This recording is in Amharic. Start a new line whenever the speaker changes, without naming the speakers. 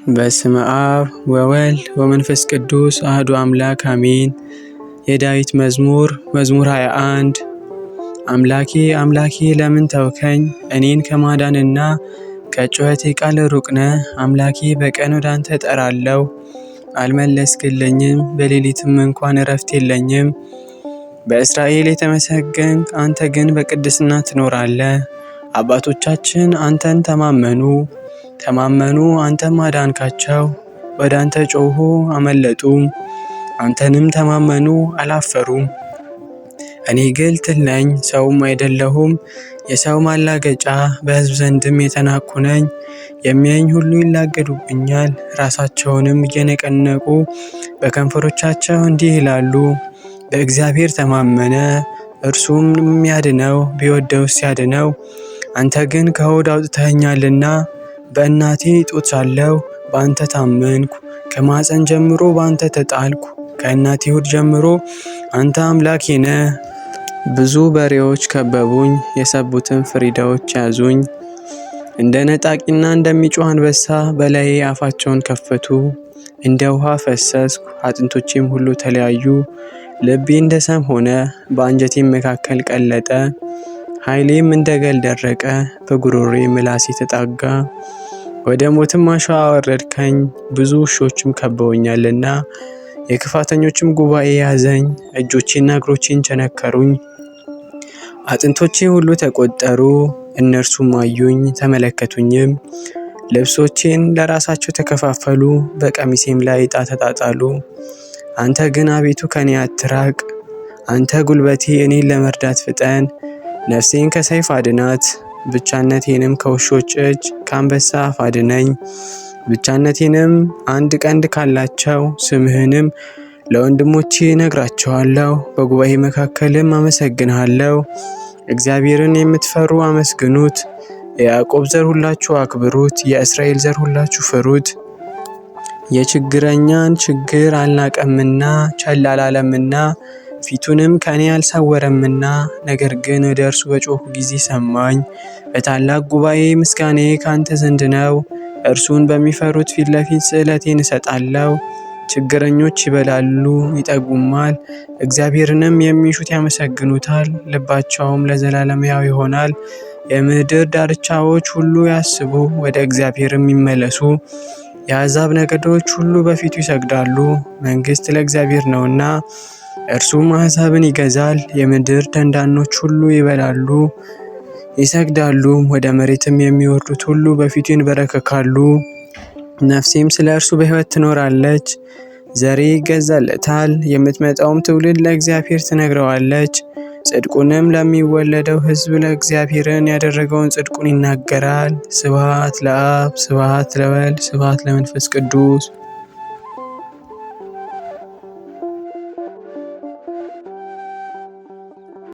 በስመ አብ ወወልድ ወመንፈስ ቅዱስ አህዱ አምላክ አሜን። የዳዊት መዝሙር 21 አምላኬ አምላኬ ለምን ተውከኝ? እኔን ከማዳንና ከጩኸቴ ቃል ሩቅ ነህ። አምላኬ በቀን ወደ አንተ እጠራለሁ፣ አልመለስክልኝም። በሌሊትም እንኳን እረፍት የለኝም። በእስራኤል የተመሰገንክ አንተ ግን በቅድስና ትኖራለህ። አባቶቻችን አንተን ተማመኑ፣ አንተም አዳንካቸው። ወደ አንተ ጮኹ አመለጡ፣ አንተንም ተማመኑ አላፈሩም። እኔ ግልትል ነኝ ሰውም አይደለሁም፣ የሰው ማላገጫ በሕዝብ ዘንድም የተናቅኩ ነኝ። የሚያዩኝ ሁሉ ይላገዱብኛል፣ ራሳቸውንም እየነቀነቁ በከንፈሮቻቸው እንዲህ ይላሉ፣ በእግዚአብሔር ተማመነ እርሱም ያድነው፣ ቢወደውስ ያድነው። አንተ ግን ከሆድ አውጥተኸኛልና በእናቴ ጡት ሳለሁ በአንተ ታመንኩ። ከማፀን ጀምሮ በአንተ ተጣልኩ፣ ከእናቴ ሆድ ጀምሮ አንተ አምላኬ ነህ። ብዙ በሬዎች ከበቡኝ፣ የሰቡትን ፍሪዳዎች ያዙኝ። እንደ ነጣቂና እንደሚጮህ አንበሳ በላዬ አፋቸውን ከፈቱ። እንደ ውሃ ፈሰስኩ፣ አጥንቶቼም ሁሉ ተለያዩ። ልቤ እንደ ሰም ሆነ፣ በአንጀቴም መካከል ቀለጠ። ኃይሌም እንደ ገል ደረቀ፣ በጉሮሬ ምላሴ ተጣጋ። ወደ ሞትም አሸዋ አወረድከኝ፣ ብዙ ውሾችም ከበውኛልና። የክፋተኞችም ጉባኤ ያዘኝ፣ እጆቼና እግሮቼን ቸነከሩኝ። አጥንቶቼ ሁሉ ተቆጠሩ፣ እነርሱም አዩኝ ተመለከቱኝም። ልብሶቼን ለራሳቸው ተከፋፈሉ፣ በቀሚሴም ላይ ዕጣ ተጣጣሉ። አንተ ግን አቤቱ ከኔ አትራቅ፣ አንተ ጉልበቴ እኔን ለመርዳት ፍጠን። ነፍሴን ከሰይፍ አድናት፣ ብቻነቴንም ከውሾች እጅ ከአንበሳ አፍ አድነኝ። ብቻነቴንም አንድ ቀንድ ካላቸው ስምህንም ለወንድሞቼ እነግራቸዋለሁ። በጉባኤ መካከልም አመሰግንሃለሁ። እግዚአብሔርን የምትፈሩ አመስግኑት፣ የያዕቆብ ዘር ሁላችሁ አክብሩት፣ የእስራኤል ዘር ሁላችሁ ፍሩት። የችግረኛን ችግር አልናቀምና ቸል አላለምና ፊቱንም ከኔ አልሰወረምና። ነገር ግን ወደ እርሱ በጮኹ ጊዜ ሰማኝ። በታላቅ ጉባኤ ምስጋናዬ ካንተ ዘንድ ነው። እርሱን በሚፈሩት ፊት ለፊት ስእለቴን እሰጣለሁ። ችግረኞች ይበላሉ ይጠግቡማል፣ እግዚአብሔርንም የሚሹት ያመሰግኑታል፣ ልባቸውም ለዘላለም ሕያው ይሆናል። የምድር ዳርቻዎች ሁሉ ያስቡ፣ ወደ እግዚአብሔርም ይመለሱ። የአሕዛብ ነገዶች ሁሉ በፊቱ ይሰግዳሉ። መንግሥት ለእግዚአብሔር ነውና እርሱም አሕዛብን ይገዛል። የምድር ደንዳኖች ሁሉ ይበላሉ ይሰግዳሉ፣ ወደ መሬትም የሚወርዱት ሁሉ በፊቱ ይንበረከካሉ። ነፍሴም ስለ እርሱ በሕይወት ትኖራለች። ዘሬ ይገዛለታል፣ የምትመጣውም ትውልድ ለእግዚአብሔር ትነግረዋለች። ጽድቁንም ለሚወለደው ሕዝብ ለእግዚአብሔርን ያደረገውን ጽድቁን ይናገራል። ስብሐት ለአብ፣ ስብሐት ለወልድ፣ ስብሐት ለመንፈስ ቅዱስ